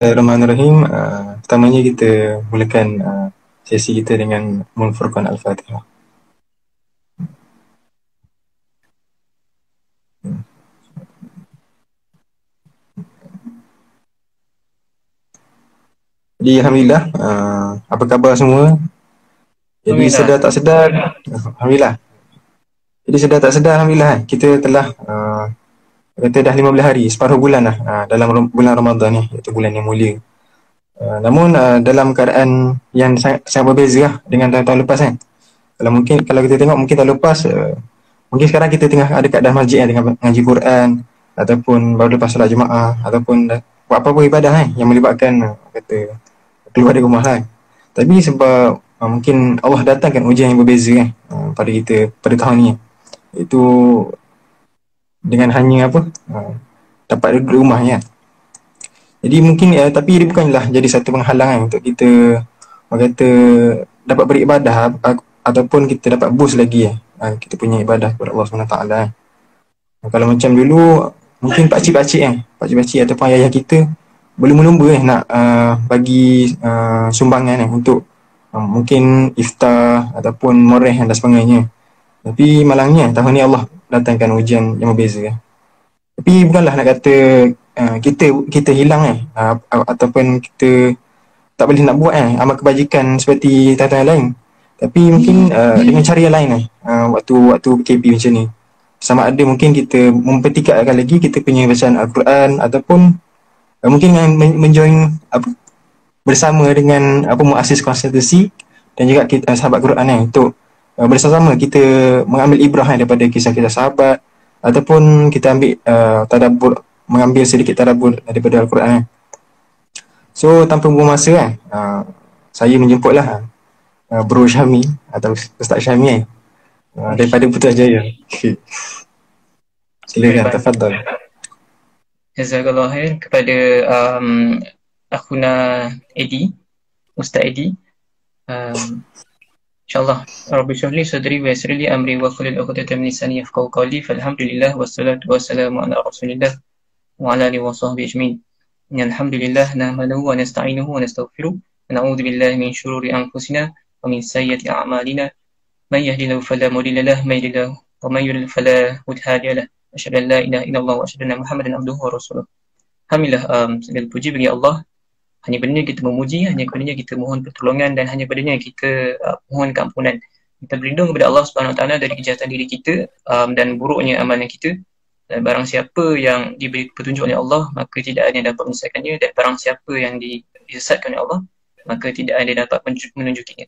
Bismillahirrahmanirrahim. Pertamanya kita mulakan sesi kita dengan Furqan Al-Fatihah. Jadi Alhamdulillah, apa khabar semua? Jadi sedar tak sedar, Alhamdulillah. Jadi sedar tak sedar, Alhamdulillah, kita telah kata dah 15 hari, separuh bulan lah dalam bulan Ramadan ni, iaitu bulan yang mulia. Namun dalam keadaan yang sangat berbeza lah dengan tahun-tahun lepas kan. Kalau kita tengok mungkin tahun lepas, mungkin sekarang kita tengah ada kat dalam masjid dengan ngaji Quran, ataupun baru lepas solat Jumaat, ataupun buat apa-apa ibadah kan yang melibatkan kata keluar dari rumah lah. Tapi sebab mungkin Allah datangkan ujian yang berbeza kan pada kita pada tahun ni, iaitu dengan hanya dapat duduk di rumah kan. Jadi mungkin tapi dia bukanlah jadi satu penghalang untuk kita kata dapat beribadah ataupun kita dapat boost lagi kita punya ibadah kepada Allah SWT kan. Kalau macam dulu mungkin pakcik-pakcik pakcik-pakcik ataupun ayah kita berlumba-lumba nak bagi sumbangan untuk mungkin iftar ataupun moreh dan sebagainya. Tapi malangnya tahun ni Allah datangkan ujian yang berbeza kan. Tapi bukanlah nak kata kita hilang ataupun kita tak boleh nak buat amal kebajikan seperti tahun-tahun yang lain. Tapi mungkin dengan cara yang lain waktu PKP macam ni. Sama ada mungkin kita mempertingkatkan lagi kita punya bacaan Al-Quran, ataupun mungkin menjoin bersama dengan muassis konsultasi dan juga kita, sahabat Quran untuk bersama-sama kita mengambil ibrah daripada kisah-kisah sahabat, ataupun kita ambil tadabbur, mengambil sedikit tadabbur daripada Al-Quran. So tanpa buang masa saya menjemputlah Bro Syami atau Ustaz Syami daripada Putrajaya. Silakan, tafadhal. Jazakallah khair kepada akhuna Edi, Ustaz Edi. InsyaAllah Rabbi syrah li sadri wa yassir li amri wa hlul 'uqdatam min lisani yafqahu qawli. Falhamdulillah wassalatu wassalamu ala Rasulillah wa ala alihi wa sahbihi ajmain. Alhamdulillah nahmaduhu wa nasta'inuhu wa nastaghfiruh wa na'udzu billahi min shururi anfusina wa min sayyiati a'malina. Man yahdihillahu fala mudilla lahu wa man yudlil fala hadiya lahu. Asyhadu an la ilaha illallah wa asyhadu anna Muhammadan abduhu wa rasuluh. Alhamdulillah, segala puji bagi Allah. Hanya padanya kita memuji, hanya padanya kita mohon pertolongan, dan hanya padanya kita mohon keampunan. Kita berlindung kepada Allah Subhanahu Wa Taala dari kejahatan diri kita dan buruknya amalan kita. Dan barang siapa yang diberi petunjuk oleh Allah, maka tidak ada yang dapat menyesatkannya, dan barang siapa yang disesatkan oleh Allah, maka tidak ada yang dapat menunjukinya.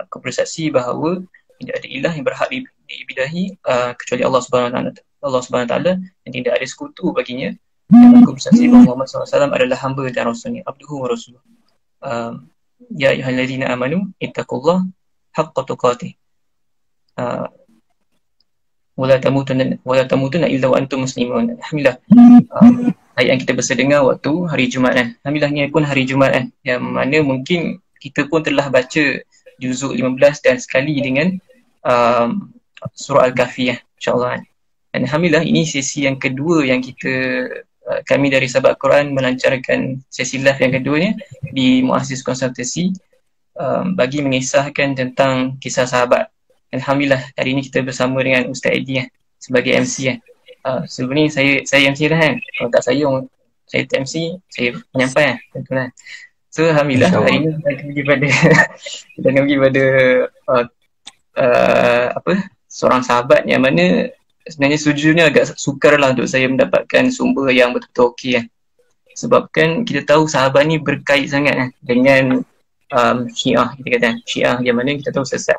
Aku bersaksi bahawa tidak ada ilah yang berhak diibadahi kecuali Allah Subhanahu Wa Taala, dan tidak ada sekutu baginya. Dan aku bersaksi bahawa Muhammad SAW adalah hamba dan rasulnya, abduhu wa rasuluh. Ya ayyuhalladzina amanu ittaqullah haqqa tuqatih wa la tamutunna illa wa antum muslimun. Alhamdulillah, ayat yang kita biasa dengar waktu hari Jumaat kan. Alhamdulillah, ni pun hari Jumaat kan, yang mana mungkin kita pun telah baca juzuk 15 dan sekali dengan surah Al-Kahfi insyaAllah. Dan Alhamdulillah, ini sesi yang kedua yang kami dari sahabat Quran melancarkan sesi live yang keduanya di Muassis Konsultasi bagi mengisahkan tentang kisah sahabat. Alhamdulillah, hari ini kita bersama dengan Ustaz Edi sebagai MC sebelum ni saya MC dah kan. Kalau tak saya MC, saya penyampai tentulah. So Alhamdulillah, hari ini kita akan pergi pada seorang sahabat yang mana sebenarnya sejujurnya agak sukar lah untuk saya mendapatkan sumber yang betul-betul okey sebab kan kita tahu sahabat ni berkait sangat dengan Syiah, kita kata Syiah yang mana kita tahu sesat,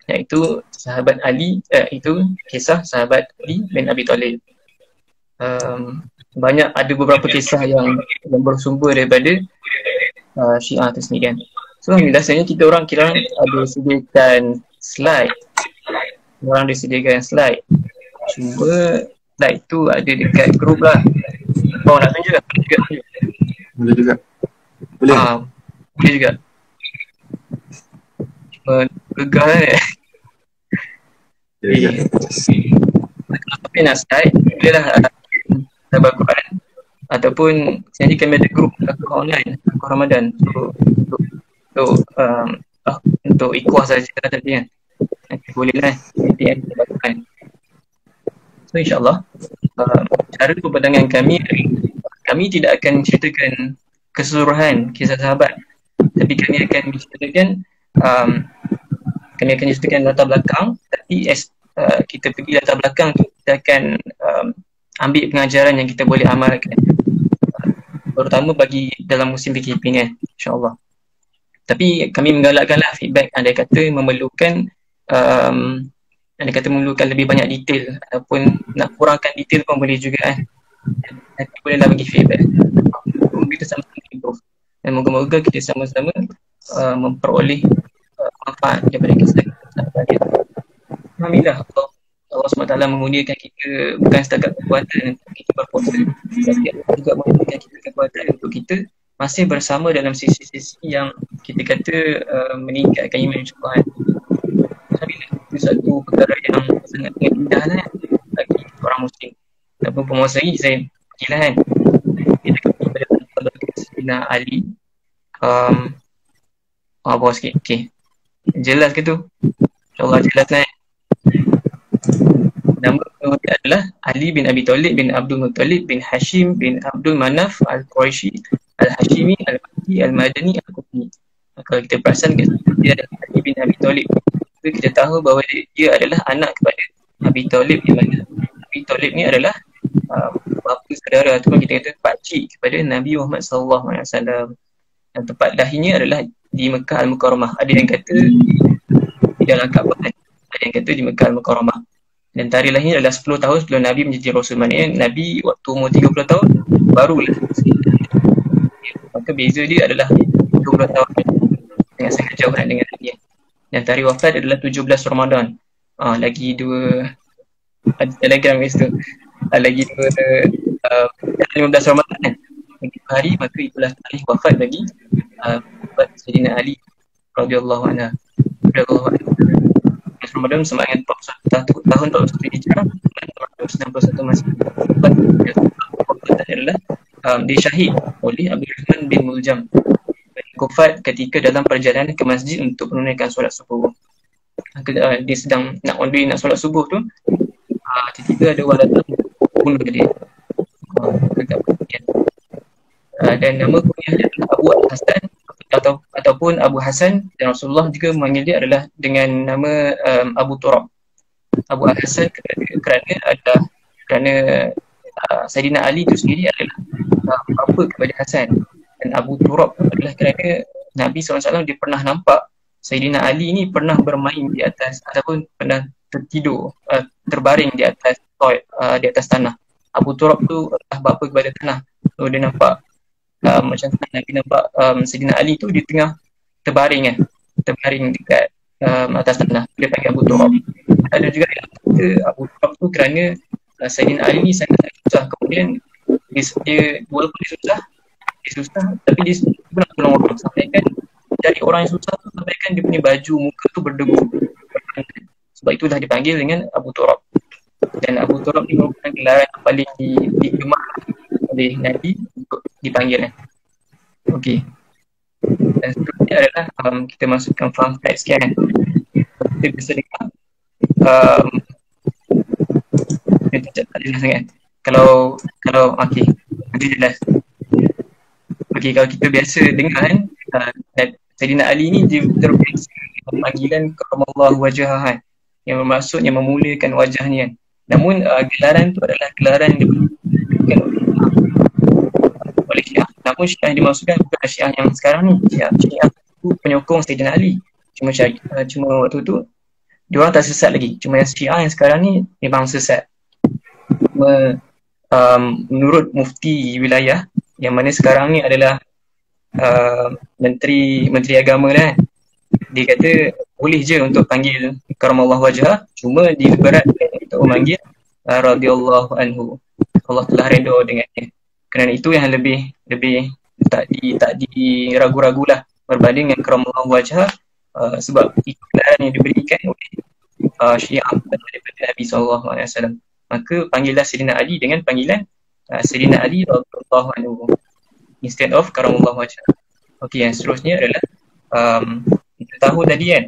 iaitu sahabat Ali, itu kisah sahabat Ali bin Abi Talib. Ada beberapa kisah yang bersumber daripada Syiah itu sendiri kan. So biasanya kita orang kira ada sediakan slide, cuma slide tu ada dekat grup lah. Bawah nak tunjuk tak? Boleh juga. Boleh juga. Cuma gegar tapi nak slide boleh lah sahabat Quran ataupun sebenarnya kami ada grup online Akuah Ramadan. So untuk ikhwah saja tadi kan. Nanti boleh lah nanti yang kita lakukan. So insyaAllah cara pemandangan kami tidak akan ceritakan keseluruhan kisah sahabat, tapi kami akan ceritakan latar belakang. Tapi kita pergi latar belakang tu, kita akan ambil pengajaran yang kita boleh amalkan, terutama bagi dalam musim PKP ni insyaAllah. Tapi kami menggalakkanlah feedback andai kata memerlukan lebih banyak detail ataupun nak kurangkan detail pun boleh juga nanti bolehlah bagi feedback. Kita sama-sama improve dan moga-moga kita sama-sama memperoleh manfaat daripada kisah kita. Alhamdulillah Allah SWT mengurniakan kita bukan setakat kekuatan untuk kita berpuasa, tapi juga mengurniakan kita kekuatan untuk kita masih bersama dalam sisi-sisi yang kita kata meningkatkan iman insyaAllah. Alhamdulillah, itu satu perkara yang sangat indah bagi orang muslim. Ataupun penguasa lagi, saya pergilah kan, kita kepada Sayyidina Ali. Bawah sikit, okay. Jelas ke tu? InsyaAllah jelas kan. Nama dia adalah Ali bin Abi Thalib bin Abdul Muttalib bin Hashim bin Abdul Manaf Al-Quraisy Al-Hashimi Al-Makki Al-Madani Al-Qutni. Kalau kita perasan dia adalah Ali bin Abi Thalib, kita tahu bahawa dia adalah anak kepada Abi Thalib yang mana Abi Thalib ni adalah bapa saudara ataupun kita kata pakcik kepada Nabi Muhammad SAW. Dan tempat lahirnya adalah di Mekah Al-Mukarramah. Ada yang kata di dalam Kaabah, ada yang kata di Mekah Al-Mukarramah. Dan tarikh lahirnya adalah 10 tahun sebelum Nabi menjadi Rasul. Maknanya Nabi waktu umur 30 tahun barulah. Maka beza dia adalah 20 tahun dengan sangat jauh dengan Nabi. Dan tarikh wafat adalah 17 Ramadan. Lagi dua ada telegram kat situ. Lagi dua 15 Ramadan kan. Lagi 2 hari, maka itulah tarikh wafat bagi Sayyidina Ali radhiyallahu anhu. Ramadan sama dengan 41 tahun 41 Hijrah, 1991 Masih. Adalah dia syahid oleh Abdul Rahman bin Muljam, kufat ketika dalam perjalanan ke masjid untuk menunaikan solat subuh. Dia sedang nak on the way nak solat subuh tu, tiba-tiba ada orang datang bunuh dia. Dan nama kunyahnya adalah Abu Hasan ataupun Abu Hasan, dan Rasulullah juga memanggil dia adalah dengan nama Abu Turab. Abu Hasan kerana Sayyidina Ali itu sendiri adalah bapa kepada Hasan, dan Abu Turab adalah kerana Nabi SAW dia pernah nampak Sayyidina Ali ni pernah bermain di atas ataupun pernah tertidur terbaring di atas tanah. Abu Turab tu adalah bapa kepada tanah. So dia nampak macam Nabi nampak Sayyidina Ali tu di tengah terbaring dekat atas tanah. Dia panggil Abu Turab. Ada juga yang kata Abu Turab tu kerana Sayyidina Ali ni sangat susah. Kemudian dia walaupun dia susah tapi dia nak tolong orang. Sampaikan dari orang yang susah tu, sampaikan dia punya baju muka tu berdebu. Sebab itulah dipanggil dengan Abu Turab. Dan Abu Turab ni merupakan gelaran yang paling digemar oleh Nabi untuk dipanggil. Okey. Dan seterusnya adalah kita masukkan fun fact sikit kan. Kita bisa dengar tak jelas sangat. Kalau okey, nanti jelas. Okey, kalau kita biasa dengar kan, Sayyidina Ali ni dia terbiasa panggilan karamallahu wajhah kan, yang bermaksudnya memuliakan wajahnya kan. Namun gelaran tu adalah gelaran yang diberikan oleh Syiah. Namun Syiah yang dimaksudkan bukan Syiah yang sekarang ni. Syiah tu penyokong Sayyidina Ali. Cuma waktu tu diorang tak sesat lagi. Cuma yang Syiah yang sekarang ni memang sesat. Menurut mufti wilayah yang mana sekarang ni adalah menteri agama lah, dia kata boleh je untuk panggil karamallahu wajhah, cuma diberatkan untuk memanggil radhiyallahu anhu. Allah telah redha dengannya. Kerana itu yang lebih tak diragu-ragulah berbanding dengan karamallahu wajhah, sebab iklan yang diberikan oleh Syiah daripada Nabi SAW. Maka panggillah Sayyidina Ali dengan panggilan Sayyidina Ali radhiyallahu anhu instead of karamallahu wajhah. Okey, yang seterusnya adalah kita tahu tadi kan,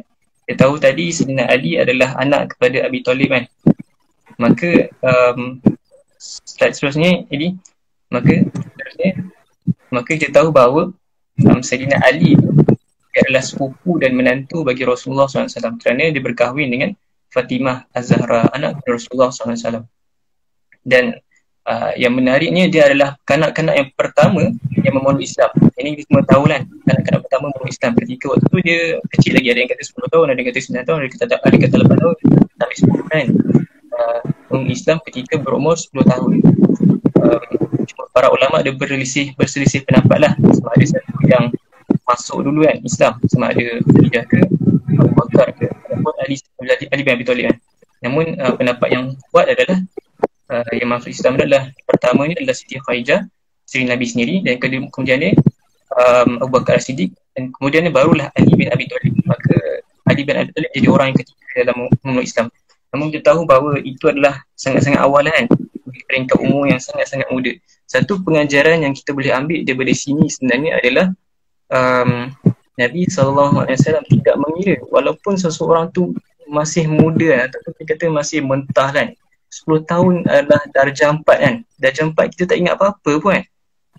kita tahu tadi Sayyidina Ali adalah anak kepada Abi Talib kan. Maka slide seterusnya jadi maka kita tahu bahawa Sayyidina Ali dia adalah sepupu dan menantu bagi Rasulullah SAW kerana dia berkahwin dengan Fatimah Az-Zahra, anak Rasulullah SAW. Dan yang menariknya dia adalah kanak-kanak yang pertama yang memeluk Islam. Ini kita semua tahu kan, kanak-kanak pertama memeluk Islam ketika waktu tu dia kecil lagi, ada yang kata 10 tahun, ada yang kata 9 tahun, ada yang kata 8 tahun sampai 10 kan. Memeluk Islam ketika berumur 10 tahun. Para ulama ada berselisih pendapat lah, sama ada satu yang masuk dulu kan Islam, sama ada Khadijah ke Abu Bakar ke ataupun Ali bin Abi Thalib kan. Namun pendapat yang kuat adalah yang masuk Islam adalah pertama ni adalah Siti Khadijah, isteri Nabi sendiri, dan kemudian ni Abu Bakar As-Siddiq, dan kemudian ni barulah Ali bin Abi Thalib. Maka Ali bin Abi Thalib jadi orang yang ketiga dalam memeluk Islam. Namun kita tahu bahawa itu adalah sangat-sangat awal kan, peringkat umur yang sangat-sangat muda. Satu pengajaran yang kita boleh ambil daripada sini sebenarnya adalah Nabi SAW tidak mengira walaupun seseorang tu masih muda ataupun kita kata masih mentah kan, 10 tahun adalah darjah 4 kan. Darjah 4 kita tak ingat apa-apa pun kan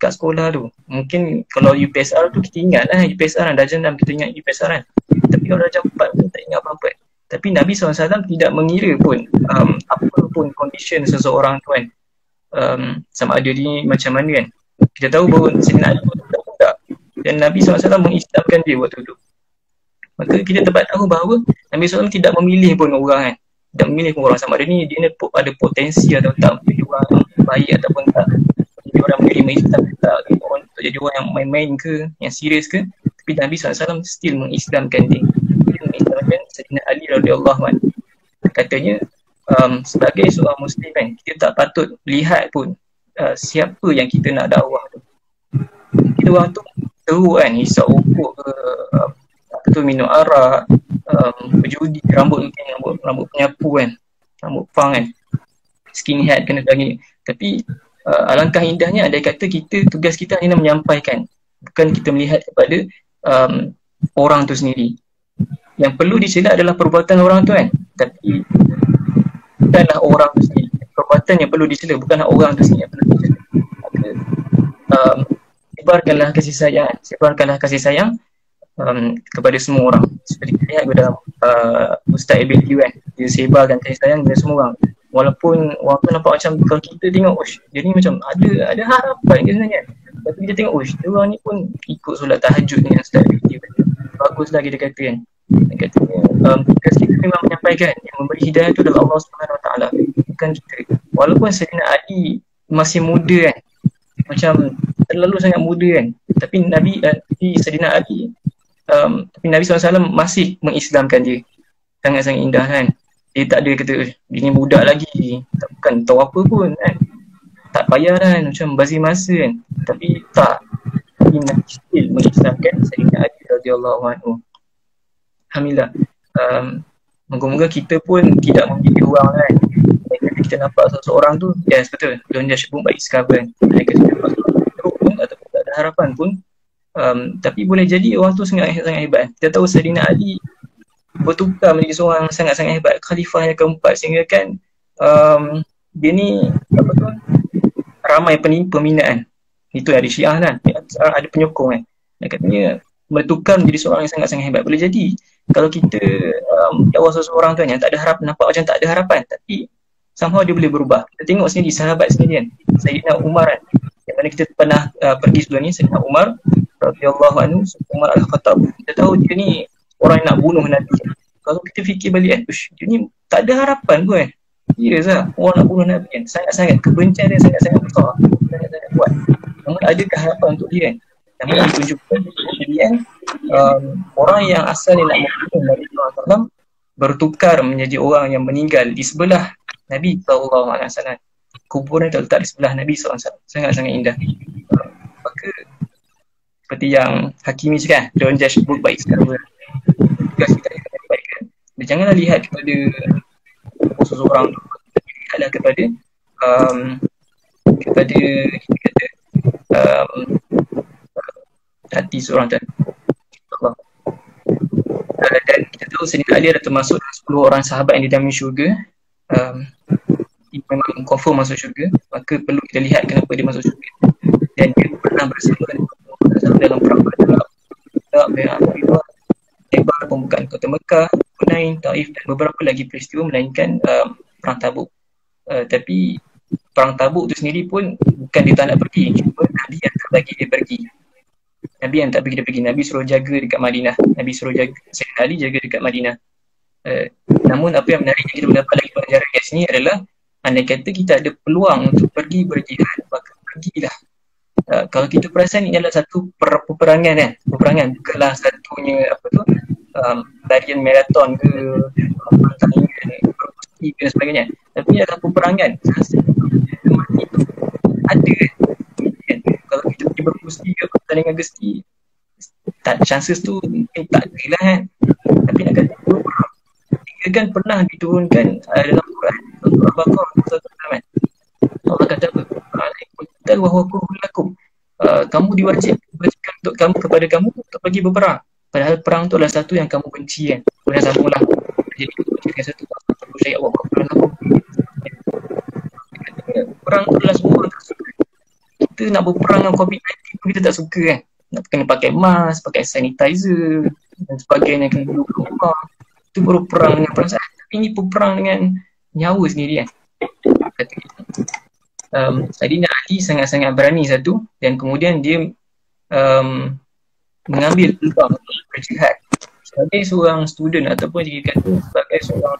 kat sekolah tu. Mungkin kalau UPSR tu kita ingat lah UPSR kan, darjah 6 kita ingat UPSR kan. Tapi kalau darjah 4 tu tak ingat apa-apa. Tapi Nabi SAW tidak mengira pun apa pun condition seseorang tu kan, sama ada dia macam mana kan. Kita tahu bahawa Sayyidina Ali pun budak-budak dan Nabi SAW mengislamkan dia waktu tu. Maka kita dapat tahu bahawa Nabi SAW tidak memilih pun orang kan, tidak memilih pun orang, sama ada ni dia ada potensi atau tak menjadi orang yang baik ataupun tak, jadi orang menerima Islam ke tak, untuk jadi orang yang main-main ke, yang serius ke. Tapi Nabi SAW still mengislamkan dia. Dia mengislamkan Sayyidina Ali radhiyallahu anhu. Katanya sebagai seorang Muslim kan, kita tak patut lihat pun siapa yang kita nak dakwah tu. Kita orang tu teruk kan, hisap rokok ke, apa tu, minum arak, berjudi, rambut penyapu kan, rambut punk kan, skinhead kena lagi. Tapi alangkah indahnya ada kata tugas kita hanya menyampaikan, bukan kita melihat kepada orang tu sendiri. Yang perlu dicela adalah perbuatan orang tu kan, tapi bukanlah orang tu sendiri. Perbuatan yang perlu dicela, bukanlah orang tu sendiri yang perlu dicela. Sebarkanlah kasih sayang kepada semua orang. Seperti kita lihat dalam Ustaz Ibn kan, dia sebarkan kasih sayang kepada semua orang. Walaupun orang tu nampak macam, kalau kita tengok dia ni macam ada harapan ke sebenarnya, tapi kita tengok dia orang ni pun ikut solat tahajud dengan Ustaz Ibn. Baguslah kita kata kan. Tugas kita memang menyampaikan, yang memberi hidayah tu adalah Allah SWT, bukan kita. Walaupun Sayyidina Ali masih muda kan, macam terlalu sangat muda kan, tapi Sayyidina Ali tapi Nabi SAW masih mengislamkan dia. Sangat-sangat indah kan. Dia tak ada kata dia ni budak lagi, bukan tahu apa pun kan, tak payah kan, macam bazir masa kan. Tapi tak, Nabi still mengislamkan Sayyidina Ali radhiyallahu anhu. Alhamdulillah. Moga-moga kita pun tidak menjadi orang kan, kita nampak seseorang tu, yes betul, don't judge book by its cover kan. Mereka sudah teruk pun ataupun tak ada harapan pun, tapi boleh jadi orang tu sangat hebat. Kita tahu Sayyidina Ali bertukar menjadi seorang sangat-sangat hebat, khalifah yang keempat, sehingga kan dia ni apa tu, ramai peminat. Itu ada Syiah kan, ada penyokong kan. Dan katanya bertukar menjadi seorang yang sangat-sangat hebat. Boleh jadi kalau kita dakwah seseorang tu yang tak ada harapan, nampak macam tak ada harapan, tapi somehow dia boleh berubah. Kita tengok sendiri sahabat sendiri kan, Sayyidina Umar kan, yang mana kita pernah pergi sebelum ni, Sayyidina Umar radhiyallahu anhu, Umar Al-Khattab. Kita tahu dia ni orang yang nak bunuh Nabi. Kalau kita fikir balik dia ni tak ada harapan pun kan. Serius lah, orang nak bunuh Nabi kan. Sangat-sangat kebencian dia sangat-sangat besar, sangat-sangat kuat. Namun adakah harapan untuk dia kan? Namun ditunjukkan kemudian orang yang asalnya nak membunuh Nabi SAW bertukar menjadi orang yang meninggal di sebelah Nabi SAW. Kuburan terletak di sebelah Nabi SAW. Sangat-sangat indah. Maka seperti yang Hakimi cakap, don't judge book by its cover. Tugas kita akan dibaikan. Janganlah lihat kepada seseorang tu, lihatlah kepada pada kita kata hati seorang tuan. Allah. Dan kita tahu Sayyidina Ali ada termasuk 10 orang sahabat yang dijamin syurga. Dia memang confirm masuk syurga, maka perlu kita lihat kenapa dia masuk syurga. Dan dia pernah bersama dalam perang Badar, Khaybar, pembukaan kota Mekah, Hunain, Taif dan beberapa lagi peristiwa melainkan perang Tabuk. Tapi perang Tabuk tu sendiri pun bukan dia tak nak pergi, cuma Nabi yang tak bagi dia pergi. Nabi suruh jaga dekat Madinah. Nabi suruh jaga Sayyidina Ali jaga dekat Madinah. Namun apa yang menarik yang kita mendapat lagi pelajaran kat sini adalah andai kata kita ada peluang untuk pergi berjihad, maka pergilah. Kalau kita perasan ini adalah satu peperangan kan, bukanlah satunya larian maraton ke pertandingan berkusti dan sebagainya, tapi adalah peperangan. Mati tu ada kan. Kalau kita pergi berkusti ke pertandingan gesti, tak chances tu mungkin tak ada lah kan. Tapi nak kata dia kan pernah diturunkan dalam Quran, surah Al-Baqarah, Allah kata apa? Kamu diwajibkan untuk kamu kepada kamu untuk pergi berperang. Padahal perang tu adalah satu yang kamu benci kan. Kemudian sambunglah. Jadi kita satu saya Allah perang tu adalah semua tak suka. Kita nak berperang dengan COVID-19 pun kita tak suka kan. Nak kena pakai mask, pakai sanitizer dan sebagainya, kena duduk kat rumah. Itu baru perang dengan perasaan. Tapi ini perang dengan nyawa sendiri kan. Kata kita. Sayyidina Ali sangat-sangat berani satu, dan kemudian dia mengambil peluang untuk berjihad sebagai seorang student ataupun jika kata sebagai seorang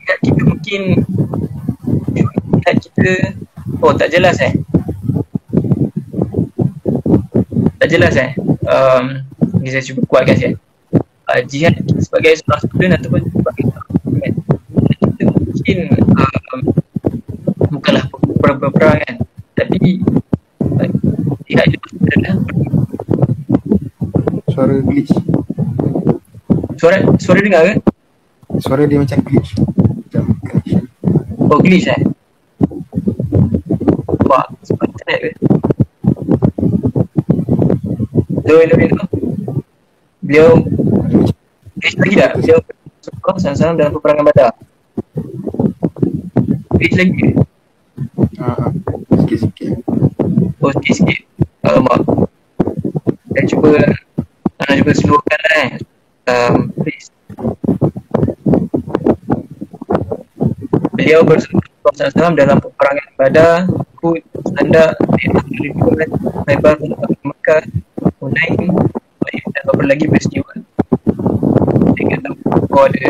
yang kita mungkin kita tak jelas tak jelas ni saya cuba kuatkan saya jihad sebagai seorang student ataupun sebagai seorang kita mungkin bukanlah berperangan, tapi jihad itu adalah suara glitch. Suara dengar ke? Suara dia macam glitch. Macam connection. Oh, glitch Wah, sebab internet ke? Hello. Beliau lagi tak? Beliau sama-sama dalam peperangan Badar. Lagi ke? Sikit-sikit. Oh, sikit-sikit. Alamak. Saya cuba seluruhkan please. Beliau bersama dalam peperangan Badar, Uhud, Khandaq, Khaybar, Mekah, Hunain, dan beberapa lagi peristiwa. Saya kata ada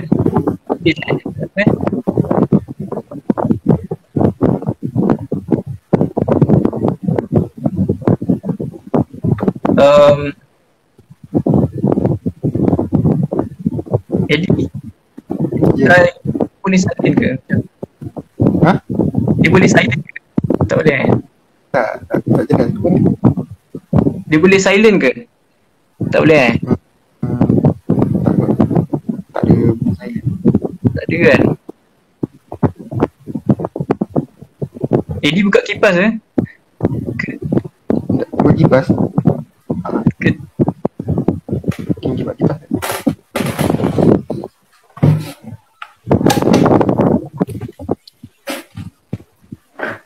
jadi boleh silent ke? Dia boleh silent ke? Tak boleh Tak jelas tu. Dia boleh silent ke? Tak boleh Tak ada silent. Tak ada kan? Dia buka kipas Buka kipas? Ke? Buka kipas.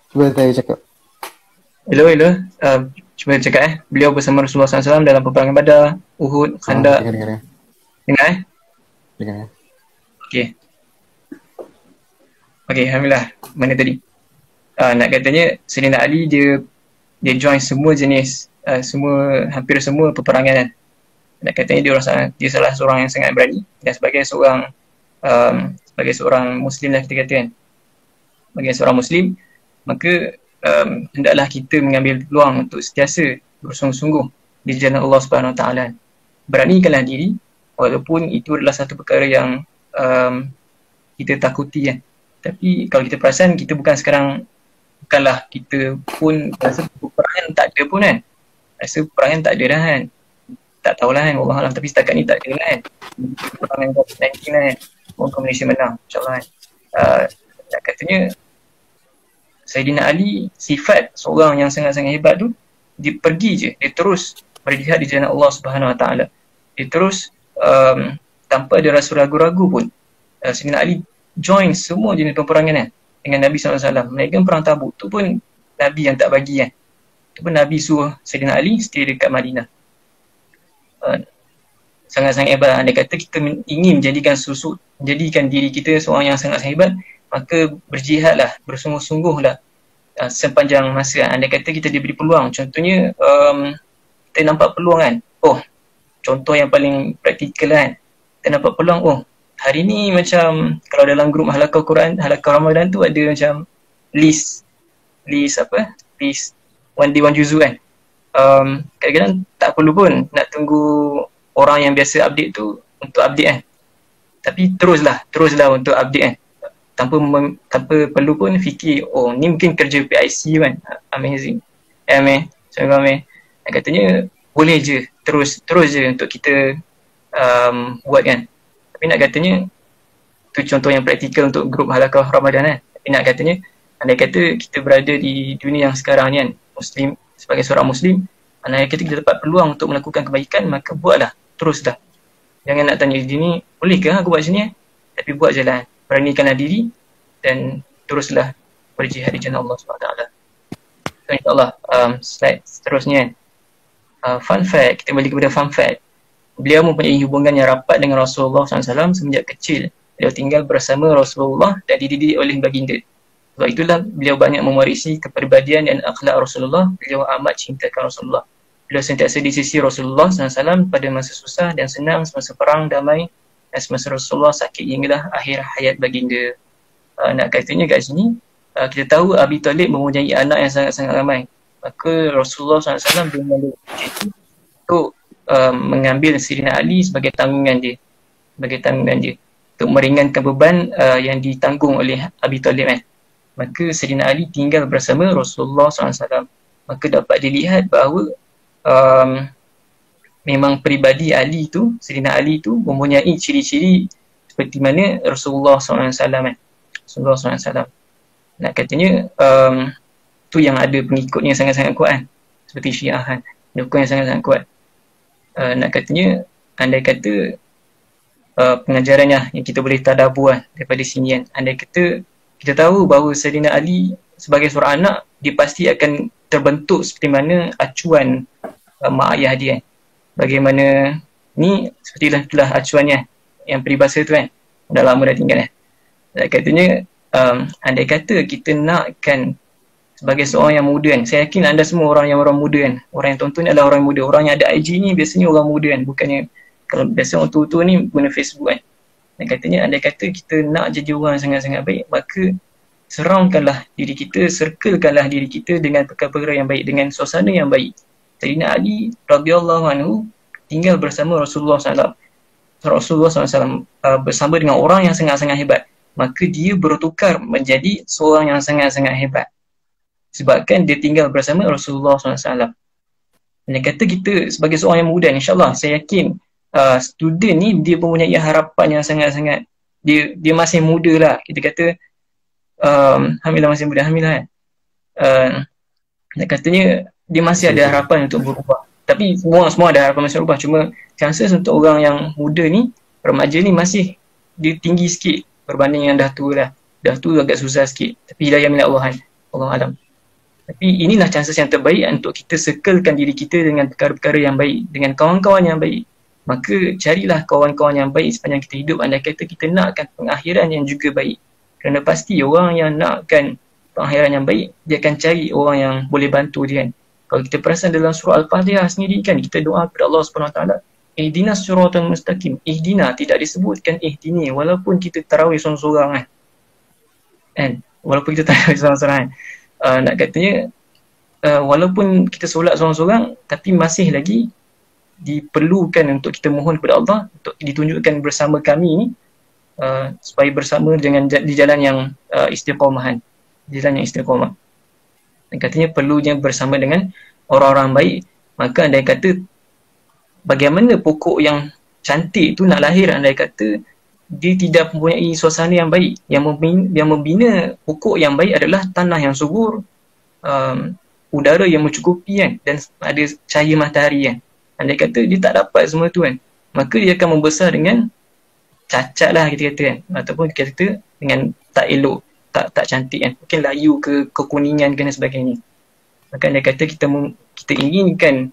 Cuba saya cakap. Hello. Cuba cakap beliau bersama Rasulullah SAW dalam peperangan Badar, Uhud, Khandaq. Dengar Dengar. Okey, alhamdulillah. Mana tadi? Nak katanya Sayyidina Ali dia join semua jenis hampir semua peperangan kan. Nak katanya dia salah seorang yang sangat berani, dan sebagai seorang muslim lah kita kata kan. Sebagai seorang muslim, maka hendaklah kita mengambil peluang untuk sentiasa bersungguh-sungguh di jalan Allah Subhanahu Wa Taala. Beranikanlah diri walaupun itu adalah satu perkara yang kita takuti kan. Tapi kalau kita perasan, kita bukanlah kita pun rasa peperangan tak ada pun kan. Rasa peperangan tak ada dah kan. Tak tahulah kan, wallahualam, tapi setakat ni tak ada lah kan. Peperangan COVID-19 lah kan. Moga Malaysia menang, insyaAllah kan. Nak katanya Sayyidina Ali, sifat seorang yang sangat-sangat hebat tu, dia pergi je, dia terus berjihad di jalan Allah Subhanahu Wa Taala. Dia terus tanpa ada rasa ragu-ragu pun, Sayyidina Ali join semua jenis peperangan dengan Nabi SAW. Mereka perang Tabuk tu pun Nabi yang tak bagi tu pun Nabi suruh Sayyidina Ali stay dekat Madinah. Sangat-sangat hebat. Andai kata kita ingin menjadikan diri kita seorang yang sangat hebat, maka berjihadlah, bersungguh-sungguhlah sepanjang masa. Andai kata kita diberi peluang, contohnya kita nampak peluang kan, contoh yang paling praktikal kan, kita nampak peluang, hari ni macam kalau dalam grup halaqah Quran, halaqah Ramadan tu ada macam list one day one juzu kan. Kadang-kadang tak perlu pun nak tunggu orang yang biasa update tu untuk update kan, tapi teruslah untuk update kan, tanpa perlu pun fikir ni mungkin kerja PIC kan. Amazing. Katanya boleh je terus je untuk kita buat kan. Tapi nak katanya tu contoh yang praktikal untuk grup halaqah Ramadan kan. Tapi nak katanya andai kata kita berada di dunia yang sekarang ni kan, Muslim, sebagai seorang Muslim, andai kata kita dapat peluang untuk melakukan kebaikan, maka buatlah, teruslah. Jangan nak tanya diri ni, boleh ke aku buat sini tapi buat je lah. Beranikanlah diri dan teruslah berjihad di jalan Allah SWT. So, insyaAllah slide seterusnya. Fun fact, kita balik kepada fun fact. Beliau mempunyai hubungan yang rapat dengan Rasulullah SAW semenjak kecil. Beliau tinggal bersama Rasulullah dan dididik oleh baginda. Sebab itulah beliau banyak mewarisi kepribadian dan akhlak Rasulullah. Beliau amat cintakan Rasulullah. Beliau sentiasa di sisi Rasulullah SAW pada masa susah dan senang, semasa perang damai, dan semasa Rasulullah sakit hinggalah akhir hayat baginda. Nak katanya kat sini, kita tahu Abi Talib mempunyai anak yang sangat-sangat ramai. Maka Rasulullah SAW mengambil untuk mengambil Sayyidina Ali sebagai tanggungan dia, untuk meringankan beban yang ditanggung oleh Abi Talib kan. Maka Sayyidina Ali tinggal bersama Rasulullah SAW. Maka dapat dilihat bahawa memang peribadi Ali tu, Sayyidina Ali tu mempunyai ciri-ciri seperti mana Rasulullah SAW kan. Rasulullah SAW. Nak katanya tu yang ada pengikutnya sangat-sangat kuat kan. Seperti Syiah kan, pendukung yang sangat-sangat kuat. Nak katanya andai kata pengajarannya yang kita boleh tadabbur daripada sini kan. Andai kata kita tahu bahawa Sayyidina Ali sebagai seorang anak, dia pasti akan terbentuk seperti mana acuan mak ayah dia kan. Bagaimana ni, seperti itulah acuannya yang peribahasa tu kan, dah lama dah tinggal kan. Katanya andai kata kita nakkan sebagai seorang yang muda kan, saya yakin anda semua orang muda kan, orang yang tonton ni adalah orang muda. Orang yang ada IG ni biasanya orang muda kan, bukannya kalau biasa orang tua-tua ni guna Facebook kan. Dan katanya andai kata kita nak jadi orang sangat-sangat baik, maka surroundkanlah diri kita, circlekanlah diri kita dengan perkara-perkara yang baik, dengan suasana yang baik. Sayyidina Ali radhiyallahu anhu tinggal bersama Rasulullah SAW. Rasulullah SAW bersama dengan orang yang sangat-sangat hebat, maka dia bertukar menjadi seorang yang sangat-sangat hebat sebabkan dia tinggal bersama Rasulullah SAW. Dan kata kita sebagai seorang yang muda, insyaAllah saya yakin student ni dia mempunyai harapan yang sangat-sangat, dia masih muda lah, kita kata Alhamdulillah masih muda, Alhamdulillah kan. Katanya dia masih ada harapan untuk berubah. Tapi semua ada harapan masih berubah, cuma chances untuk orang yang muda ni, remaja ni masih dia tinggi sikit berbanding yang dah tua lah. Dah tua agak susah sikit, tapi hidayah milik Allah kan, Allah Alam. Tapi inilah chances yang terbaik untuk kita circlekan diri kita dengan perkara-perkara yang baik, dengan kawan-kawan yang baik. Maka carilah kawan-kawan yang baik sepanjang kita hidup. Andai kata kita nakkan pengakhiran yang juga baik, kerana pasti orang yang nakkan pengakhiran yang baik, dia akan cari orang yang boleh bantu dia kan. Kalau kita perasan dalam surah Al-Fatihah sendiri kan, kita doa kepada Allah SWT, ihdinas siratal mustaqim. Ihdina tidak disebutkan ihdini, walaupun kita tarawih seorang-seorang kan. Walaupun kita tarawih seorang-seorang kan. Nak katanya walaupun kita solat seorang-seorang, tapi masih lagi diperlukan untuk kita mohon kepada Allah untuk ditunjukkan bersama kami ni, supaya bersama dengan di jalan yang istiqamahan, jalan yang istiqamah. Dan katanya perlunya bersama dengan orang-orang baik. Maka andai kata bagaimana pokok yang cantik tu nak lahir, andai kata dia tidak mempunyai suasana yang baik. Yang membina pokok yang baik adalah tanah yang subur, udara yang mencukupi kan, dan ada cahaya matahari kan. Andai kata dia tak dapat semua tu kan, maka dia akan membesar dengan cacat lah kita kata kan, ataupun kita kata dengan tak elok, tak cantik kan, mungkin layu ke kekuningan ke dan sebagainya. Maka andai kata kita inginkan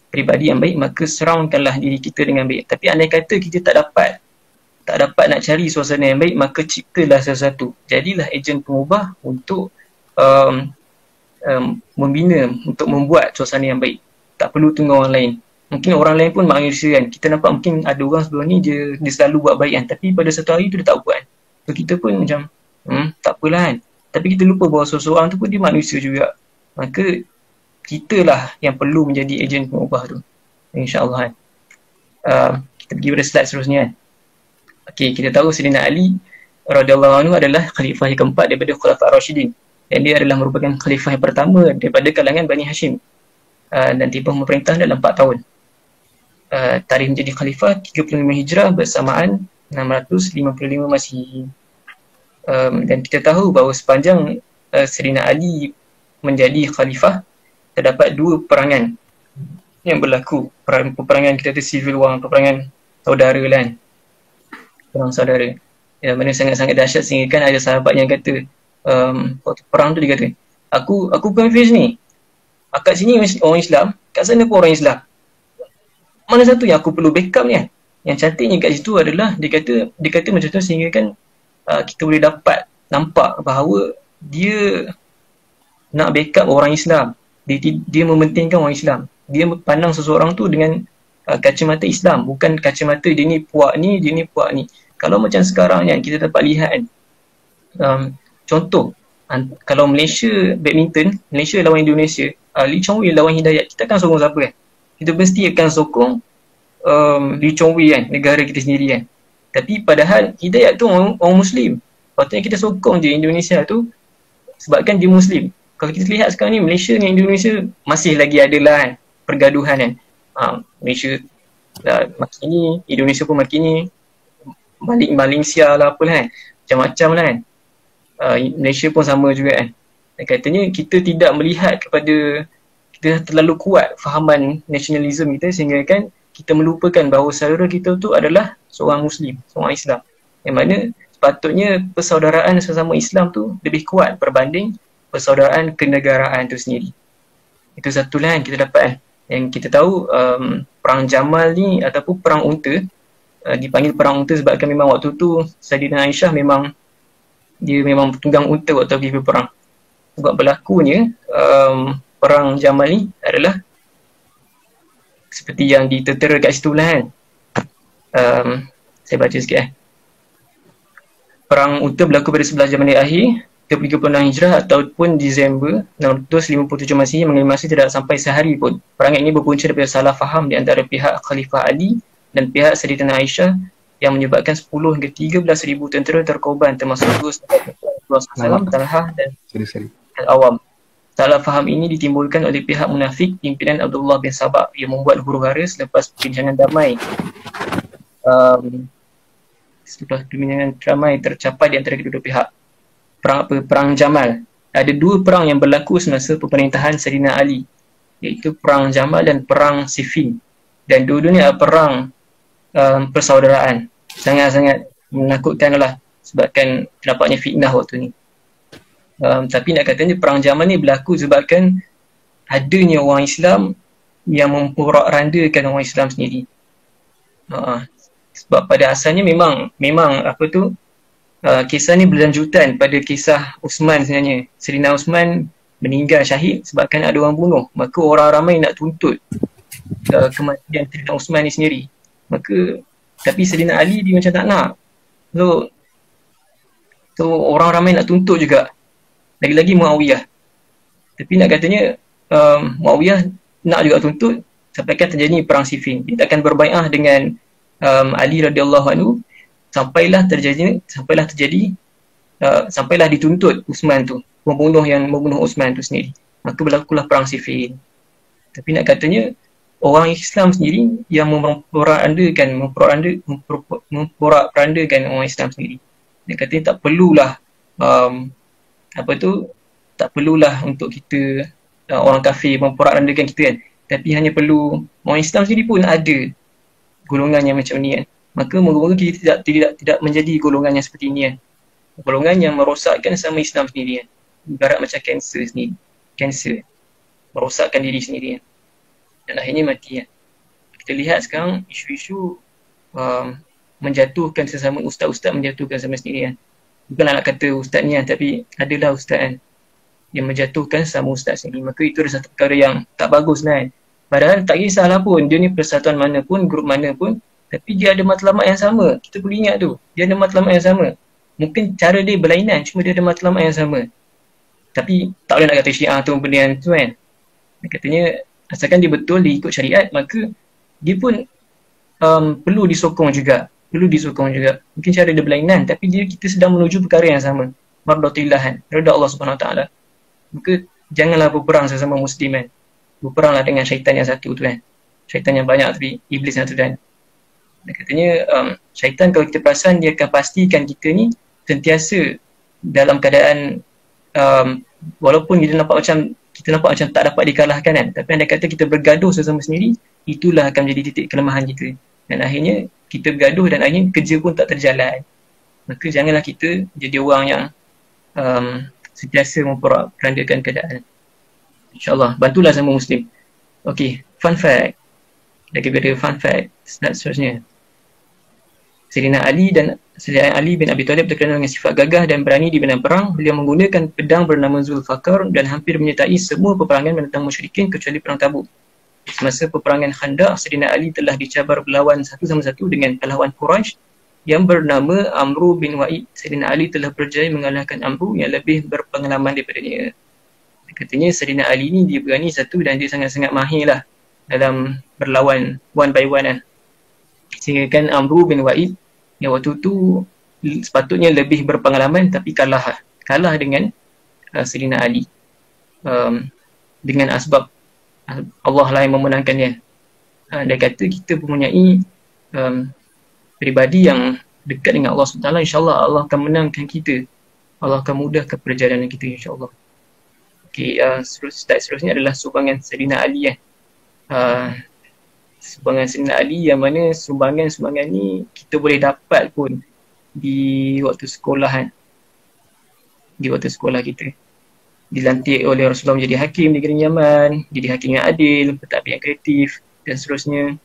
peribadi yang baik, maka surroundkanlah diri kita dengan baik. Tapi andai kata kita tak dapat nak cari suasana yang baik, maka ciptalah sesuatu. Jadilah ejen pengubah untuk membina, untuk membuat suasana yang baik. Tak perlu tunggu orang lain. Mungkin orang lain pun manusia kan. Kita nampak mungkin ada orang sebelum ni dia selalu buat baik kan, tapi pada satu hari tu dia tak buat. So kita pun macam tak apalah kan. Tapi kita lupa bahawa seseorang tu pun dia manusia juga. Maka kitalah yang perlu menjadi ejen pengubah tu, InsyaAllah kan. Kita pergi pada slide seterusnya kan. Okay, kita tahu Sayyidina Ali radhiyallahu anhu adalah khalifah yang keempat daripada Khulafa' Ar-Rasyidin, dan dia adalah merupakan khalifah yang pertama daripada kalangan Bani Hashim, dan tiba memerintah dalam 4 tahun. Tarikh menjadi khalifah 35 Hijrah bersamaan 655 Masihi. Dan kita tahu bahawa sepanjang Sayyidina Ali menjadi khalifah, terdapat 2 peperangan yang berlaku. Peperangan kita kata civil war, peperangan saudara lah kan, perang saudara, yang mana sangat-sangat dahsyat sehingga kan ada sahabat yang kata waktu perang tu dia kata, aku confused ni, kat sini orang Islam, kat sana pun orang Islam, mana satu yang aku perlu backup ni kan. Yang cantiknya kat situ adalah dia kata macam tu sehingga kan kita boleh dapat nampak bahawa dia nak backup orang Islam, dia mementingkan orang Islam, dia pandang seseorang tu dengan kacamata Islam, bukan kacamata dia ni puak ni, dia ni puak ni. Kalau macam sekarang kan, kita dapat lihat kan, contoh kalau Malaysia badminton, Malaysia lawan Indonesia, Lee Chong Wei lawan Hidayat, kita akan sokong siapa kan? Kita mesti akan sokong Lee Chong Wei kan, negara kita sendiri kan. Tapi padahal Hidayat tu orang Muslim, patutnya kita sokong je Indonesia tu sebabkan dia Muslim. Kalau kita lihat sekarang ni, Malaysia dengan Indonesia masih lagi adalah kan pergaduhan kan. Malaysia makin ni, Indonesia pun makin ni, Malaysia lah apalah kan, macam-macam lah kan. Malaysia pun sama juga kan. Dan katanya kita tidak melihat kepada, kita terlalu kuat fahaman nasionalisme kita sehingga kan kita melupakan bahawa saudara kita tu adalah seorang Muslim, seorang Islam, yang mana sepatutnya persaudaraan sesama Islam tu lebih kuat berbanding persaudaraan kenegaraan tu sendiri. Itu satu lah yang kita dapat kan. Yang kita tahu perang Jamal ni ataupun perang unta, dipanggil perang unta sebabkan memang waktu tu Sayyidina Aisyah memang tunggang unta waktu pergi berperang. Sebab berlakunya perang Jamal ni adalah seperti yang ditera kat situ lah kan. Saya baca sikit Perang unta berlaku pada 11 Jamadil akhir 36 Hijrah ataupun Disember 657 Masihi, mengenai masa tidak sampai sehari pun. Perangan ini berpunca daripada salah faham di antara pihak Khalifah Ali dan pihak Sayyidina Aisyah yang menyebabkan 10 hingga 13,000 tentera terkorban, termasuk Rasulullah Talha dan Al-Awam. Salah faham ini ditimbulkan oleh pihak munafik pimpinan Abdullah bin Sabah yang membuat huru-hara selepas perbincangan damai. Setelah perbincangan damai tercapai di antara kedua pihak. Perang Jamal. Ada 2 perang yang berlaku semasa pemerintahan Sayyidina Ali, iaitu perang Jamal dan perang Siffin. Dan dua-duanya perang persaudaraan. Sangat-sangat menakutkan lah sebabkan nampaknya fitnah waktu ni. Tapi nak katanya perang Jamal ni berlaku sebabkan adanya orang Islam yang memporak-randakan orang Islam sendiri. Sebab pada asalnya memang apa tu, kisah ni berlanjutan pada kisah Uthman sebenarnya. Sayyidina Uthman meninggal syahid sebabkan ada orang bunuh. Maka orang ramai nak tuntut kematian Sayyidina Uthman ni sendiri. Tapi Sayyidina Ali dia macam tak nak. So orang ramai nak tuntut juga. Lagi-lagi Muawiyah. Tapi nak katanya Muawiyah nak juga tuntut sampaikan terjadi perang Siffin. Dia takkan berbai'ah dengan Ali radhiyallahu anhu sampailah dituntut Uthman tu, membunuh Uthman tu sendiri. Maka berlakulah perang Siffin. Tapi nak katanya orang Islam sendiri yang memporak-porandakan orang Islam sendiri. Dia kata tak perlulah apa tu, tak perlulah untuk kita orang kafir memporak-porandakan kita kan. Tapi hanya perlu orang Islam sendiri pun ada golongan yang macam ni kan. Maka moga-moga kita tidak menjadi golongan yang seperti ini kan. Golongan yang merosakkan sama Islam sendiri kan. Ibarat macam kanser sendiri. Kanser merosakkan diri sendiri kan. Dan akhirnya mati kan. Kita lihat sekarang isu-isu menjatuhkan sesama ustaz-ustaz, menjatuhkan sama sendiri kan. Bukanlah nak kata ustaz ni kan, tapi adalah ustaz kan yang menjatuhkan sama ustaz sendiri. Maka itu adalah satu perkara yang tak bagus lah kan. Padahal tak kisahlah pun dia ni persatuan mana pun, grup mana pun, tapi dia ada matlamat yang sama. Kita perlu ingat tu, dia ada matlamat yang sama. Mungkin cara dia berlainan, cuma dia ada matlamat yang sama. Tapi tak boleh nak kata Syiah tu benda yang tu kan. Katanya asalkan dia betul, dia ikut syariat, maka dia pun perlu disokong juga. Mungkin cara dia berlainan, tapi kita sedang menuju perkara yang sama. Mardatillah kan, redha Allah Subhanahu Wa Taala. Maka janganlah berperang sesama muslim kan. Berperanglah dengan syaitan yang satu tu kan. Syaitan yang banyak tapi iblis yang satu kan. Dan katanya syaitan kalau kita perasan dia akan pastikan kita ni sentiasa dalam keadaan walaupun kita nampak macam tak dapat dikalahkan kan, tapi andai kata kita bergaduh sesama sendiri, itulah akan menjadi titik kelemahan kita. Dan akhirnya kita bergaduh dan akhirnya kerja pun tak terjalan. Maka janganlah kita jadi orang yang sentiasa memporak-porandakan keadaan. InsyaAllah, bantulah sama muslim. Okay, fun fact. Daripada fun fact, seterusnya. Sayyidina Ali bin Abi Talib terkenal dengan sifat gagah dan berani di medan perang. Beliau menggunakan pedang bernama Zulfaqar dan hampir menyertai semua peperangan menentang musyrikin kecuali perang Tabuk. Semasa peperangan Khandaq, Sayyidina Ali telah dicabar berlawan satu sama satu dengan pahlawan Quraisy yang bernama Amru bin Wa'id. Sayyidina Ali telah berjaya mengalahkan Amru yang lebih berpengalaman daripadanya. Katanya Sayyidina Ali ni dia berani satu dan dia sangat-sangat mahir lah dalam berlawan one by one kan. Sehingga kan Amru bin Wa'id yang waktu tu sepatutnya lebih berpengalaman tapi kalah dengan Sayyidina Ali dengan asbab Allah lah yang memenangkannya. Dia kata kita mempunyai peribadi yang dekat dengan Allah SWT, insyaAllah Allah akan menangkan kita. Allah akan mudahkan perjalanan kita insyaAllah. Okay, seterusnya adalah sumbangan Sayyidina Ali sumbangan Sayyidina Ali yang mana sumbangan ni kita boleh dapat pun di waktu sekolah di waktu sekolah kita. Dilantik oleh Rasulullah menjadi hakim di negeri Yaman, jadi hakim yang adil, pentadbir yang kreatif dan seterusnya.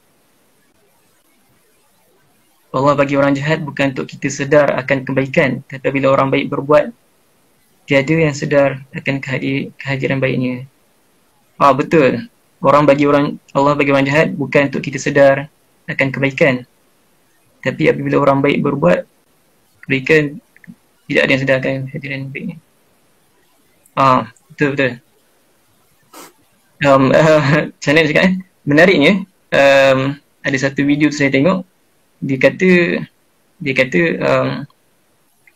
Allah bagi orang jahat bukan untuk kita sedar akan kebaikan, tapi bila orang baik berbuat, tiada yang sedar akan kehadiran baiknya. Betul. Allah bagi orang jahat bukan untuk kita sedar akan kebaikan, tapi apabila orang baik berbuat kebaikan, tidak ada yang sedar akan kehadiran baiknya. Betul. Macam mana cakap menariknya, ada satu video tu saya tengok, dia kata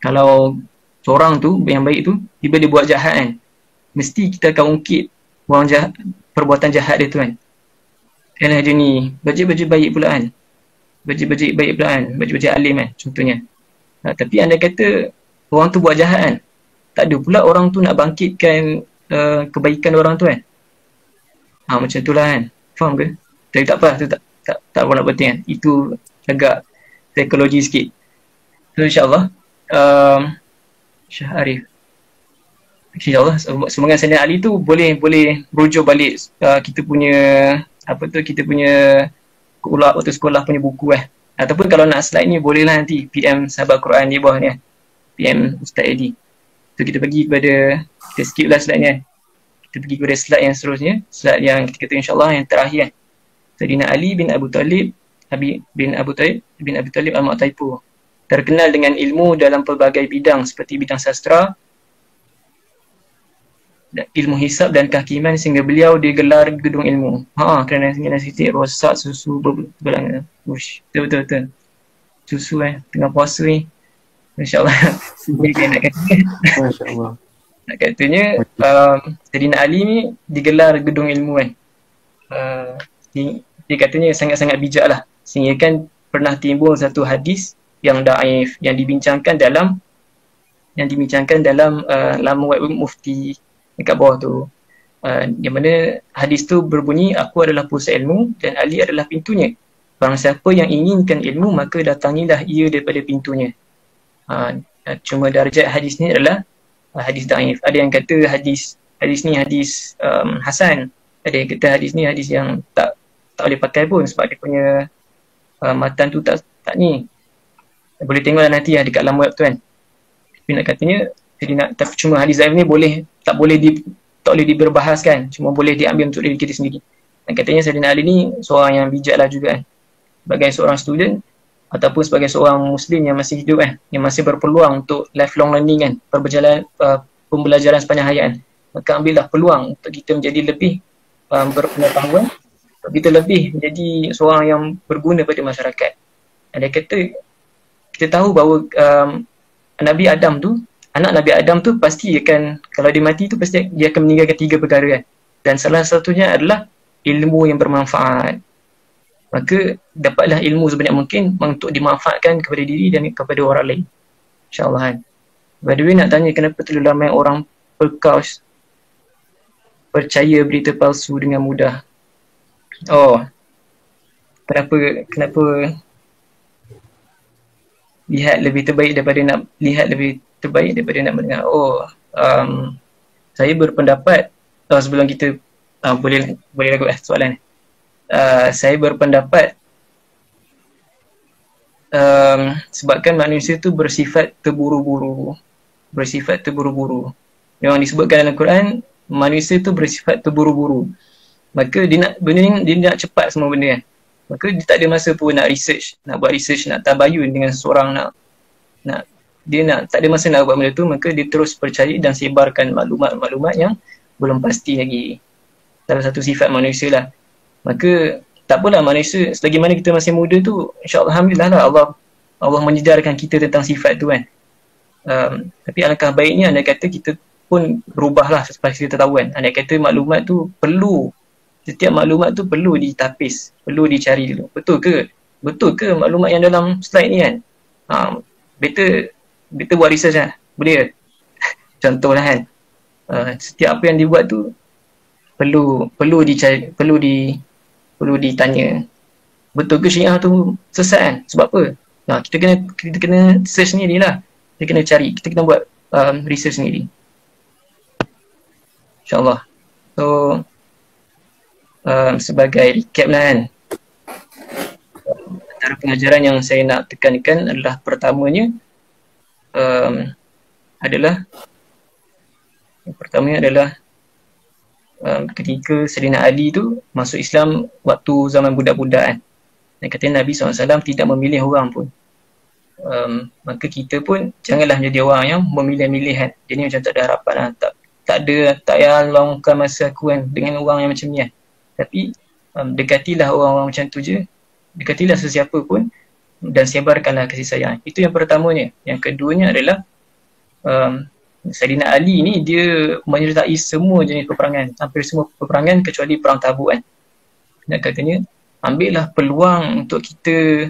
kalau seorang tu yang baik tu tiba dia buat jahat kan, mesti kita akan ungkit orang jahat, perbuatan jahat dia tu kan. Yalah dia ni baju baik pula kan, baju alim kan contohnya. Tapi anda kata orang tu buat jahat kan, tak ada pula orang tu nak bangkitkan kebaikan orang tu kan. Macam tu lah kan, faham ke? Tapi tak apa, tu tak nak penting kan. Itu agak psikologi sikit. So insyaAllah Syah Arif, InsyaAllah sumbangan Sayyidina Ali tu boleh merujuk balik kita punya waktu sekolah punya buku ataupun kalau nak slide ni bolehlah nanti PM sahabat Quran di bawah ni PM Ustaz Edi. So kita skip lah slide ni kita pergi kepada slide yang seterusnya, slide yang kita kata insyaAllah yang terakhir Sayyidina Ali bin Abu Talib Al-Mu'taipu terkenal dengan ilmu dalam pelbagai bidang seperti bidang sastra, ilmu hisab dan kehakiman sehingga beliau digelar gedung ilmu. Kerana sitik rosak susu berbelangan. Betul. Susu tengah puasa ni. InsyaAllah. Nak kata. Masya-Allah. Nak katanya Sayyidina Ali ni digelar gedung ilmu dia katanya sangat-sangat bijak lah, sehingga kan pernah timbul satu hadis yang daif yang dibincangkan dalam laman web mufti dekat bawah tu, di mana hadis tu berbunyi, aku adalah pusat ilmu dan Ali adalah pintunya. Barang siapa yang inginkan ilmu maka datangilah ia daripada pintunya. Cuma darjat hadis ni adalah hadis daif. Ada yang kata hadis ni hadis hasan. Ada yang kata hadis ni hadis yang tak boleh pakai pun sebab dia punya matan tu tak ni. Boleh tengoklah nanti dekat dalam web tu kan. Tapi nak katanya tapi cuma hadis daif ni tak boleh diberbahaskan, cuma boleh diambil untuk diri kita sendiri. Dan katanya Sayyidina Ali ni seorang yang bijak lah juga kan. Sebagai seorang student ataupun sebagai seorang Muslim yang masih hidup kan, yang masih berpeluang untuk lifelong learning kan, pembelajaran sepanjang hayat kan, maka ambillah peluang untuk kita menjadi lebih berpengetahuan, untuk kita lebih menjadi seorang yang berguna pada masyarakat. Dan dia kata, kita tahu bahawa anak Nabi Adam tu pasti akan, kalau dia mati tu pasti dia akan meninggalkan 3 perkara kan. Dan salah satunya adalah ilmu yang bermanfaat. Maka dapatlah ilmu sebanyak mungkin untuk dimanfaatkan kepada diri dan kepada orang lain, InsyaAllah kan. By the way, nak tanya kenapa terlalu ramai orang percaya berita palsu dengan mudah? Kenapa lihat lebih terbaik daripada nak mendengar? Saya berpendapat, sebelum kita boleh lagu soalan ni. Saya berpendapat sebabkan manusia tu bersifat terburu-buru. Memang disebutkan dalam Quran, manusia tu bersifat terburu-buru. Maka dia nak cepat semua benda kan. Maka dia tak ada masa pun nak buat research, nak tabayun dengan seseorang, tak ada masa nak buat benda tu. Maka dia terus percaya dan sebarkan maklumat-maklumat yang belum pasti lagi. Salah satu sifat manusia lah. Maka tak apalah, manusia selagi mana kita masih muda tu, insyaAllah, alhamdulillah lah, Allah menyedarkan kita tentang sifat tu kan. Tapi alangkah baiknya anda kata kita pun berubahlah seperti kita tahu kan. Anda kata setiap maklumat tu perlu ditapis, perlu dicari dulu. Betul ke maklumat yang dalam slide ni kan? Better buat research lah. Boleh ke? Contohlah kan. Setiap apa yang dibuat tu perlu dicari, perlu ditanya. Betul ke Syiah tu sesat kan? Sebab apa? Kita kena search sendiri lah. Kita kena cari, kita kena buat research sendiri, InsyaAllah. So sebagai recap lah kan, antara pengajaran yang saya nak tekankan adalah, pertamanya adalah ketika Sayyidina Ali tu masuk Islam waktu zaman budak-budak kan, dan katanya Nabi SAW tidak memilih orang pun. Maka kita pun janganlah menjadi orang yang memilih-milih kan. Jadi macam tak ada harapan lah, tak payah luangkan masa aku kan dengan orang yang macam ni kan. Tapi dekatilah orang-orang macam tu je, dekatilah sesiapa pun, dan sebarkanlah kasih sayang. Itu yang pertamanya. Yang keduanya adalah Sayyidina Ali ni dia menyertai semua jenis peperangan, hampir semua peperangan kecuali perang Tabuk kan. Dan katanya, ambillah peluang untuk kita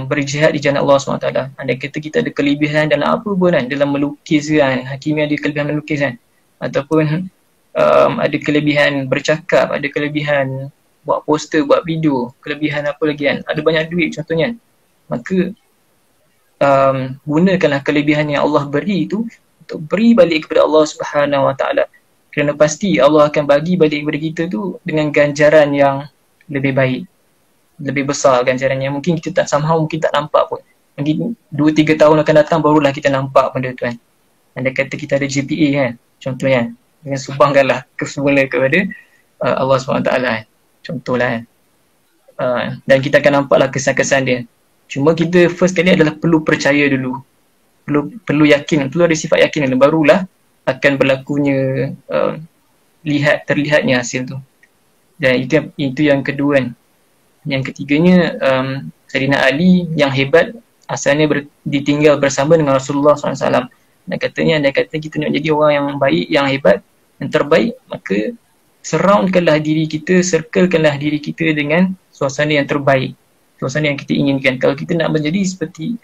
berjihad di jalan Allah SWT. Andai kata kita ada kelebihan dalam apa pun kan, dalam melukis kan, Hakimi ada kelebihan melukis kan, ataupun ada kelebihan bercakap, ada kelebihan buat poster, buat video, kelebihan apa lagi kan, ada banyak duit contohnya, maka gunakanlah kelebihan yang Allah beri itu untuk beri balik kepada Allah Subhanahu Wa Taala. Kerana pasti Allah akan bagi balik kepada kita tu dengan ganjaran yang lebih baik, lebih besar ganjarannya. Mungkin kita mungkin tak nampak pun. Mungkin 2-3 tahun akan datang barulah kita nampak benda tu kan. Andai kata kita ada GPA kan, contohnya, dengan sumbangkanlah semula kepada Allah SWT kan, contohlah kan. Dan kita akan nampaklah kesan-kesan dia. Cuma kita first kali adalah perlu percaya dulu, perlu yakin, perlu ada sifat yakin dulu, barulah akan berlakunya terlihatnya hasil tu. Dan itu yang kedua kan. Yang ketiganya, Sayyidina Ali yang hebat asalnya ditinggal bersama dengan Rasulullah SAW. Dan katanya, kita nak jadi orang yang baik, yang hebat, yang terbaik, maka surroundkanlah diri kita, circlekanlah diri kita dengan suasana yang terbaik, suasana yang kita inginkan. Kalau kita nak menjadi seperti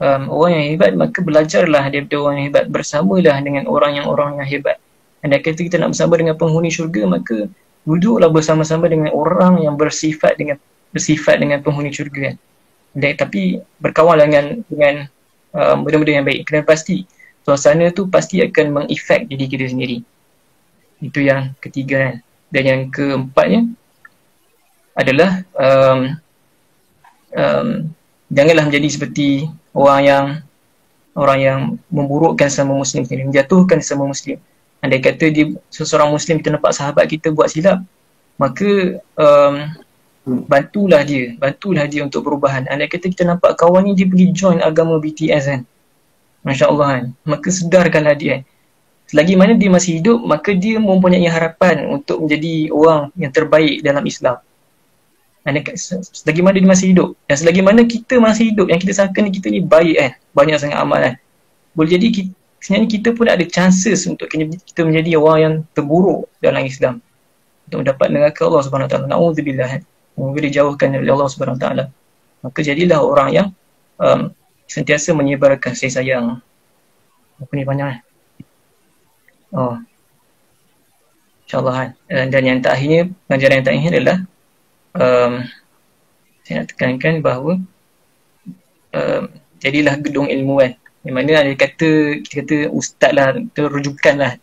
orang yang hebat, maka belajarlah daripada orang yang hebat, bersamalah dengan orang yang hebat. Andai kata kita nak bersama dengan penghuni syurga, maka duduklah bersama-sama dengan orang yang bersifat dengan penghuni syurga. Tapi berkawanlah dengan benda-benda yang baik. Kerana pasti suasana tu pasti akan mengefek diri kita sendiri. Itu yang ketiga kan. Dan yang keempatnya adalah janganlah menjadi seperti orang yang memburukkan sesama Muslim sendiri, menjatuhkan sesama Muslim. Andai kata dia seseorang Muslim, kita nampak sahabat kita buat silap, maka bantulah dia untuk perubahan. Andai kata kita nampak kawan ni dia pergi join agama BTS kan, Masya Allah kan, maka sedarkanlah dia. Selagi mana dia masih hidup, maka dia mempunyai harapan untuk menjadi orang yang terbaik dalam Islam. Selagi mana dia masih hidup, dan selagi mana kita masih hidup, yang kita sangka ni kita ni baik kan, banyak sangat amalan, boleh jadi sebenarnya kita pun ada chances untuk kita menjadi orang yang terburuk dalam Islam, untuk mendapat neraka Allah Subhanahu Wa Taala. Na'udzubillah, semoga dijauhkan dari Allah Subhanahu Wa Taala. Maka jadilah orang yang sentiasa menyebarkan kasih sayang. Apa ni panjang kan? Oh, InsyaAllah kan. Dan yang terakhirnya, pengajaran yang terakhir adalah saya nak tekankan bahawa jadilah gedung ilmu kan. Yang mana ada kata, kita kata ustaz lah, rujukan lah.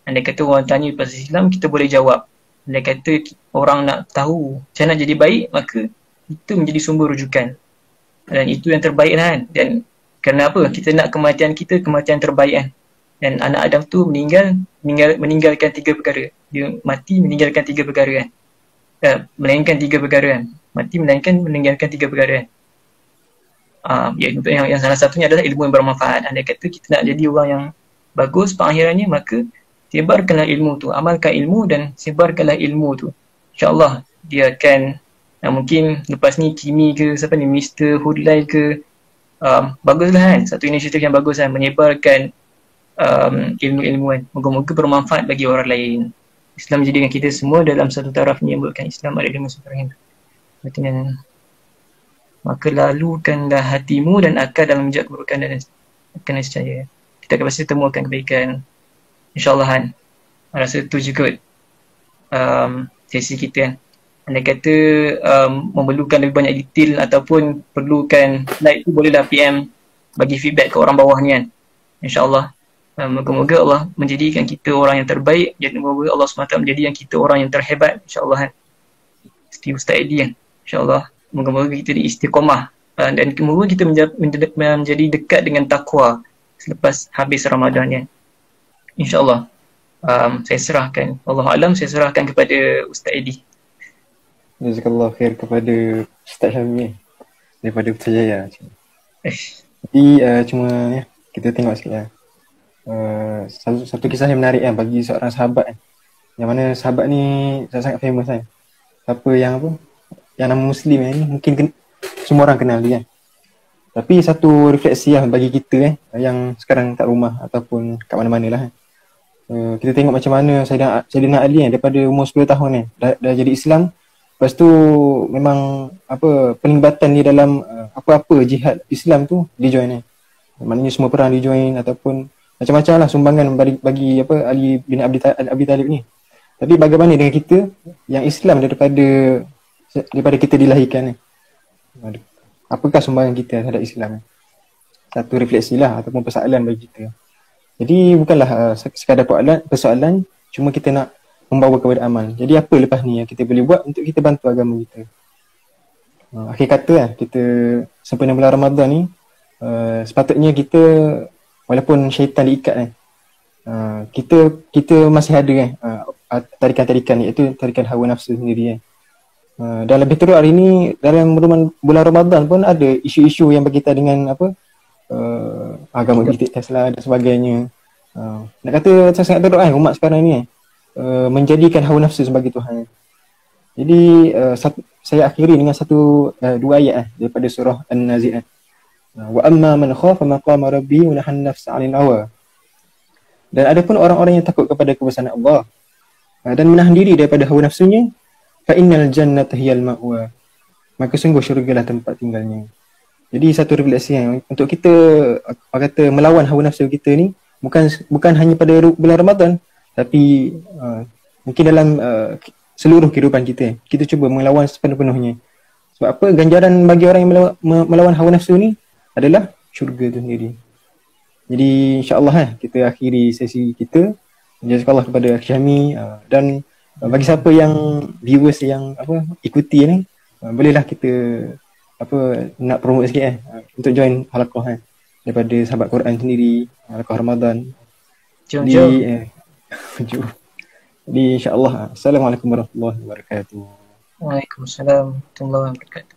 Andai kata orang tanya pasal Islam, kita boleh jawab. Andai kata orang nak tahu macam nak jadi baik, maka itu menjadi sumber rujukan. Dan itu yang terbaik lah kan. Dan kerana apa? Kita nak kematian kita, kematian terbaik kan. Dan anak Adam tu meninggalkan 3 perkara. Dia mati meninggalkan 3 perkara kan. Melainkan 3 perkara kan. Mati meninggalkan 3 perkara kan. Yang salah satunya adalah ilmu yang bermanfaat. Andai kata kita nak jadi orang yang bagus pengakhirannya, maka sebarkanlah ilmu tu, amalkan ilmu dan sebarkanlah ilmu tu. InsyaAllah dia akan mungkin lepas ni Kimi ke siapa ni, Mr. Hudlai ke, baguslah kan, satu inisiatif yang bagus kan, menyebarkan ilmu-ilmu kan. Moga-moga bermanfaat bagi orang lain. Islam menjadikan kita semua dalam satu taraf menyebutkan Islam ada 5 sumber. Artinya, maka lalukanlah hatimu dan akal dalam menjauh keburukan dan akan nescaya kita akan pasti temukan kebaikan. InsyaAllah kan. Rasa tu juga sesi kita kan. Andai kata memerlukan lebih banyak detail ataupun perlukan slide tu, bolehlah PM bagi feedback ke orang bawah ni kan. InsyaAllah moga-moga Allah menjadikan kita orang yang terbaik, dan moga Allah SWT menjadikan kita orang yang terhebat InsyaAllah kan. Seperti Ustaz Edi kan. InsyaAllah moga-moga kita istiqamah dan moga kita menjadi dekat dengan takwa selepas habis Ramadan ya. InsyaAllah. Saya serahkan, Allah Alam, saya serahkan kepada Ustaz Edi. Jazakallah khair kepada Ustaz Syamil daripada Putrajaya. Jadi cuma ya, kita tengok sikit ya. Satu kisah yang menarik kan bagi seorang sahabat kan. Yang mana sahabat ni sangat famous kan. Siapa yang yang nama Muslim ni mungkin semua orang kenal dia kan. Tapi satu refleksi lah bagi kita yang sekarang kat rumah ataupun kat mana-mana lah kan. Kita tengok macam mana Sayyidina Ali kan, daripada umur 10 tahun ni dah jadi Islam. Lepas tu memang pelibatan dia dalam apa-apa jihad Islam tu dia join ni. Maknanya semua perang dia join ataupun macam-macam lah sumbangan bagi Ali bin Abi Talib ni. Tapi bagaimana dengan kita yang Islam daripada kita dilahirkan ni? Apakah sumbangan kita terhadap Islam? Satu refleksi lah ataupun persoalan bagi kita. Jadi bukanlah sekadar persoalan, cuma kita nak membawa kepada amal. Jadi apa lepas ni yang kita boleh buat untuk kita bantu agama kita? Akhir kata lah, kita sempena bulan Ramadan ni, sepatutnya kita, walaupun syaitan diikat kan, kita masih ada kan tarikan-tarikan, iaitu tarikan hawa nafsu sendiri kan. Dan lebih teruk hari ni dalam bulan Ramadan pun ada isu-isu yang berkaitan dengan agama kita lah dan sebagainya. Nak kata sangat teruk kan umat sekarang ni menjadikan hawa nafsu sebagai Tuhan. Jadi saya akhiri dengan dua ayat daripada surah An-Nazi'at. Wa amma man khafa maqama rabbi wa nahan nafsa 'anil hawa. Dan ada pun orang-orang yang takut kepada kebesaran Allah dan menahan diri daripada hawa nafsunya, fa innal jannata hiyal ma'wa, maka sungguh syurga lah tempat tinggalnya. Jadi satu refleksi untuk kita kata melawan hawa nafsu kita ni bukan hanya pada bulan Ramadan, tapi mungkin dalam seluruh kehidupan kita. Kita cuba melawan sepenuh-penuhnya. Sebab apa? Ganjaran bagi orang yang melawan hawa nafsu ni adalah syurga tu sendiri. Jadi insya-Allah kita akhiri sesi kita. Jazakallah kepada Syahmi, dan bagi siapa yang viewers yang ikuti ni, bolehlah kita nak promote sikit untuk join halaqah daripada sahabat Quran sendiri, halaqah Ramadan. Jom. Jom. Jadi insya-Allah. Assalamualaikum warahmatullahi wabarakatuh. Waalaikumsalam warahmatullahi wabarakatuh.